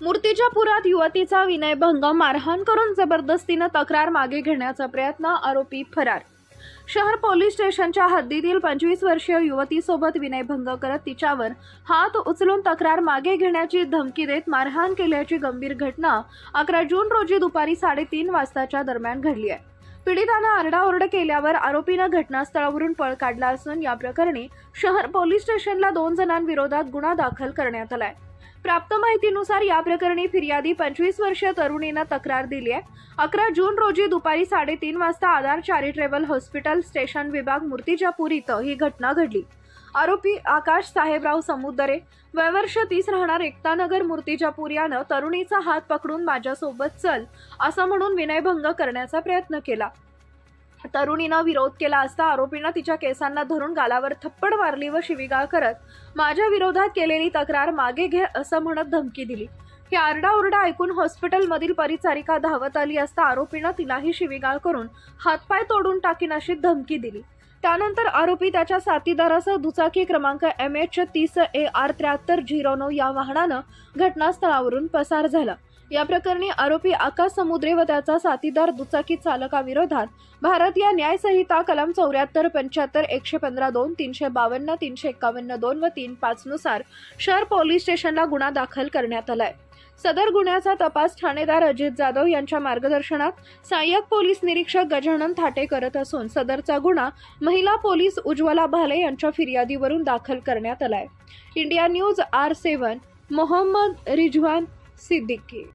मूर्तिजापुरात युवतीचा विनयभंग, मारहाण करून जबरदस्तीने तक्रार मागे घेण्याचा प्रयत्न, आरोपी फरार। शहर पोलीस स्टेशनच्या हद्दीतील 25 वर्षीय युवतीसोबत विनयभंग करत तिच्यावर हात उचलून तक्रार मागे घेण्याची धमकी देत मारहाण केल्याची गंभीर घटना 11 जून रोजी दुपारी 3:30 वाजताच्या दरम्यान घडली आहे। पीडिताने आरडाओरड केल्यावर आरोपीने घटनास्थळावरून पळ काढला असून या प्रकरणी शहर पोलीस स्टेशनला 2 जणांविरोधात गुन्हा दाखल करण्यात आलाय। प्राप्त माहितीनुसार या प्रकरणी फिर्यादी 25 वर्षीय तरुणीने तक्रार दिली आहे। 11 जून रोजी दुपारी 3:30 वाजता आधार चॅरिटेबल हॉस्पिटल स्टेशन विभाग मूर्तिजापूर इथं ही घटना घडली। आरोपी आकाश साहेबराव समुद्रे, वयवर्ष 30, राहणार एकतानगर मूर्तिजापूर यानं तरुणीचा हात पकडून माझ्यासोबत चल असं म्हणून विनयभंग करण्याचा प्रयत्न केला। तरुणीनं विरोध केला असता आरोपीनं तिच्या केसांना धरून गालावर थप्पड मारली व शिवीगाळ करत माझ्या विरोधात केलेली तक्रार मागे घे असं म्हणत धमकी दिली। ही आरडाओरडा ऐकून हॉस्पिटलमधील परिचारिका धावत आली असता आरोपीनं तिलाही शिवीगाळ करून हातपाय तोडून टाकीन अशी धमकी दिली। त्यानंतर आरोपी त्याच्या साथीदारासह दुचाकी क्रमांक MH30AR7309 या वाहनानं घटनास्थळावरून पसार झाला। या प्रकरणी आरोपी आकाश समुद्रे व त्याचा साथीदार दुचाकी चालकाविरोधात भारतीय न्याय संहिता कलम 74, 75, 115(2), 352, 351(2) व 35 नुसार शहर पोलीस स्टेशनला गुन्हा दाखल करण्यात आलाय। सदर गुन्ह्याचा तपास ठाणेदार अजित जाधव यांच्या मार्गदर्शनात सहाय्यक पोलीस निरीक्षक गजानन थाटे करत असून सदरचा गुन्हा महिला पोलीस उज्ज्वला भाले यांच्या फिर्यादीवरून दाखल करण्यात आलाय। India news R7 Mohammad Rizwan Siddiqui.